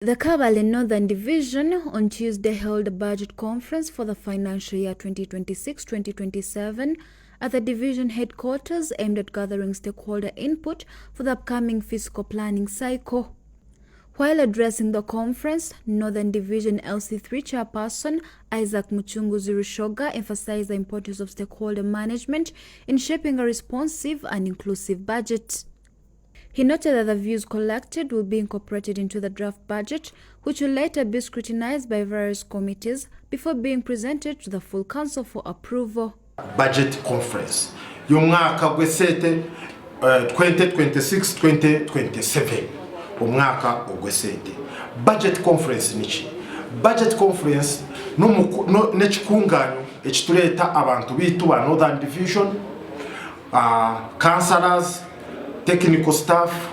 The Kabale Northern Division on Tuesday held a budget conference for the financial year 2026-2027 at the division headquarters aimed at gathering stakeholder input for the upcoming fiscal planning cycle. While addressing the conference, Northern Division LC3 chairperson Isaac Muchunguzi Rushoga emphasized the importance of stakeholder management in shaping a responsive and inclusive budget. He noted that the views collected will be incorporated into the draft budget, which will later be scrutinized by various committees before being presented to the full council for approval. Budget conference y'umwaka gw'esete 2026-2027 umwaka ogw'esete. Budget conference niki? Budget conference n'ekikungano ekituleeta abantu bitu ba Northern Division, councillors, technical staff,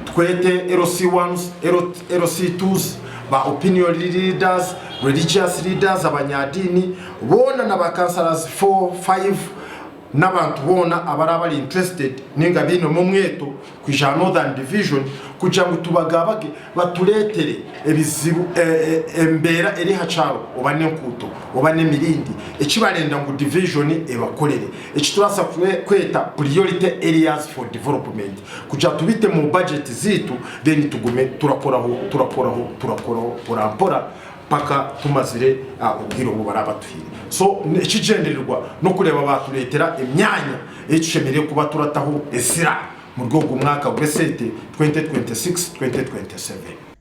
twete LC1s, LC2s, ba opinion leaders, religious leaders, abanyadini, bona na councillors 4, 5, n'abantu bona abarabali interested ninga bino mu mweto kuja Northern Division kuja ngo tubagabage batuletere ebizibu embera eri hacharo obane nkuto obane mirindi ekibalenda ngo division ebakolere ekiturasa kweta priority areas for development kuja tubite mu budget zitu then tugume turakoraho pora paka tumazire ubwiro bubarabatuhire. So ekigendererwa no kureba batuletera emyanya ekishemereye kuba turataho esira mu rwego mwaka gw'esete 2026-2027.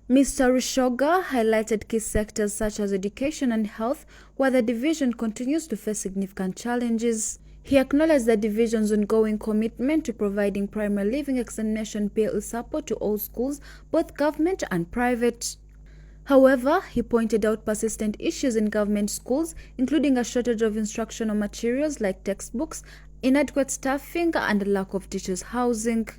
Mr. Rushoga highlighted key sectors such as education and health, where the division continues to face significant challenges. He acknowledged the division's ongoing commitment to providing primary living examination PLE support to all schools, both government and private. However, he pointed out persistent issues in government schools, including a shortage of instructional materials like textbooks, inadequate staffing, and a lack of teachers' housing.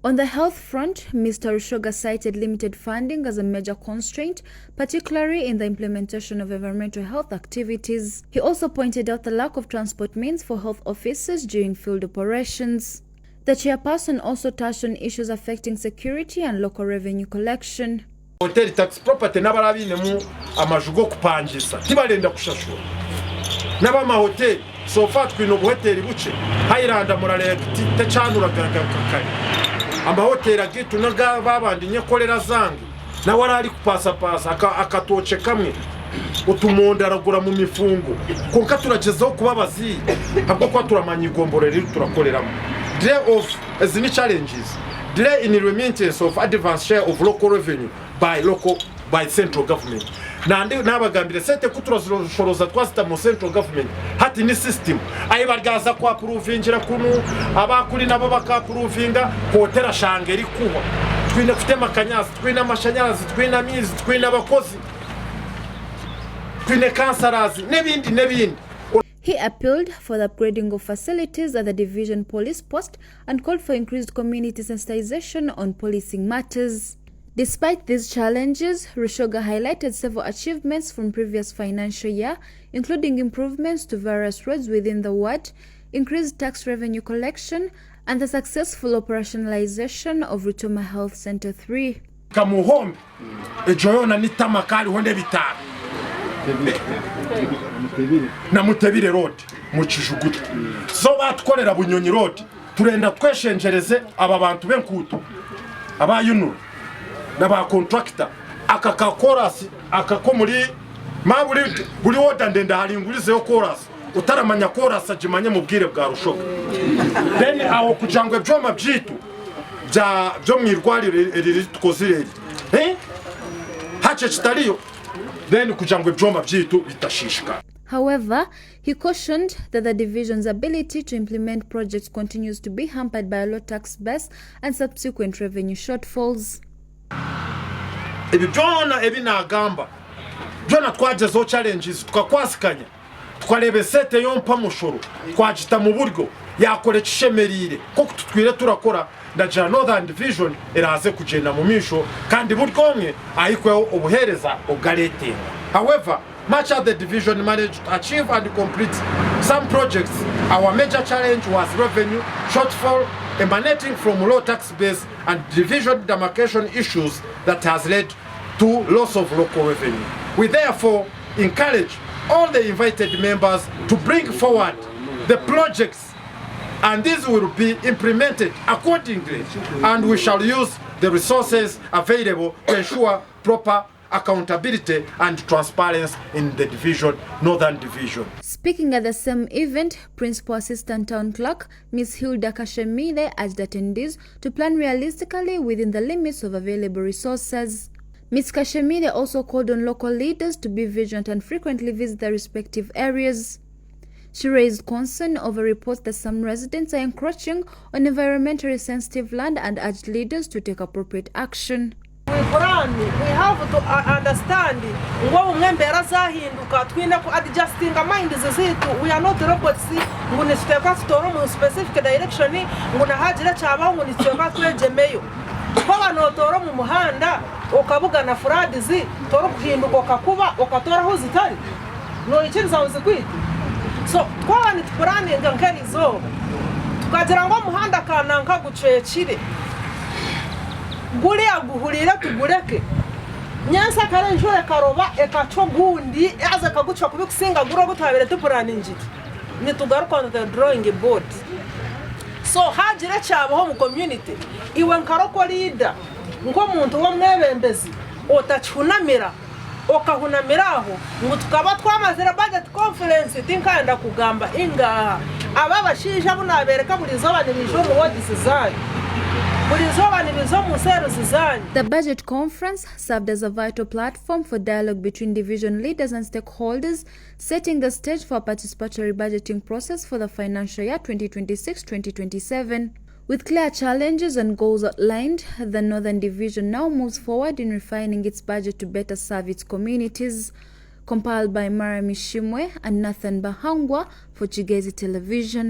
On the health front, Mr. Rushoga cited limited funding as a major constraint, particularly in the implementation of environmental health activities. He also pointed out the lack of transport means for health officers during field operations. The chairperson also touched on issues affecting security and local revenue collection. Hotel tax property n'abarabine mu amajugo kupangisa tibalenda kushashura n'abama hotel so far twino hotel buce hayiranda murale tecanura gagakakari amba hotel agitu naga babandi nyekolera zange na warari kupasa akatoce kamwe utumonda aragura mu mifungo konka turagezaho kubabazi habwo kwa turamanya igomborero turakoreramo. Delay of as any challenges, delay in remittance of advance share of local revenue by central government. Nande nabagambire sete kuturashoroza twasita mu central government hati ni system ayibargaza kwa approvingira kunu abakuri nabo bakaprovinga hotera shangeri kuba twine kufite makanyasi twine amashanyarazi twine amizi twine abakozi twine kansarazi nebindi. He appealed for the upgrading of facilities at the division police post and called for increased community sensitization on policing matters. Despite these challenges, Rushoga highlighted several achievements from previous financial year, including improvements to various roads within the ward, increased tax revenue collection, and the successful operationalization of Rutuma Health Center 3. Kamuhombe ejoyona nitamakali honde bitaro na Mutebire road mu Kijuguta so batkorera Bunyonyi road turenda tweshenjereze aba bantu benkuto abayunu n'aba contractor akaka chorus akako muri buri woda ndenda haringurize yo chorus utaramanya chorus ajimanye mu bwire bwa Rushoga then aho kujangwe byoma byitu byo mwirwarire riri tukozireye hache kitariyo then kujangwe byoma byitu bitashishika. However, he cautioned that the division's ability to implement projects continues to be hampered by a low tax base and subsequent revenue shortfalls. Ebijona ebinagamba jona twagezeho challenges tukakwasikanya twarebe sete yompa mushoro twagita mu buryo yakore kishemerire ko tutwire turakora ndaja Northern Division eraze kugenda mu misho kandi buryo ayikweho ubuhereza ugarete. However, much of the division managed to achieve and complete some projects. Our major challenge was revenue shortfall emanating from low tax base and division demarcation issues that has led to loss of local revenue. We therefore encourage all the invited members to bring forward the projects, and these will be implemented accordingly, and we shall use the resources available to ensure proper accountability and transparency in the division, Northern Division. Speaking at the same event, Principal Assistant Town Clerk Ms. Hilda Kashemire urged attendees to plan realistically within the limits of available resources. Ms. Kashemire also called on local leaders to be vigilant and frequently visit their respective areas. She raised concern over reports that some residents are encroaching on environmentally sensitive land and urged leaders to take appropriate action. We have to understand ngo umwembera zahinduka twine ku adjusting mind zizitu. We are not robots ngo niteka tutoro mu specific direction ngo nahagire cyaba ngo niteka twegemeyo ko banotoro mu muhanda ukabuga na frauds toro kuhinduka okakuba okatora ho zitari no ikinza uzikwita. So twabani tupurani ngankerizo tukagira ngo muhanda kananka gucecire guri aguhurira tugureke nyansa kare njore karoba ekacho gundi aza kagucha kubikusinga guro gutabere tupurani njiti nitugaruka on the drawing board. So hagire cyabo mu community iwe nkaroko leader ngo muntu wo mwebembezi otachunamira okahunamiraho ngo tukaba twamazira budget conference tinkanda kugamba ingaha aba bashija bunabereka muri zoba nibijo mu wodisi zayo. The budget conference served as a vital platform for dialogue between division leaders and stakeholders, setting the stage for a participatory budgeting process for the financial year 2026-2027. With clear challenges and goals outlined, the Northern Division now moves forward in refining its budget to better serve its communities. Compiled by Mara Mishimwe and Nathan Bahangwa for Kigezi Television.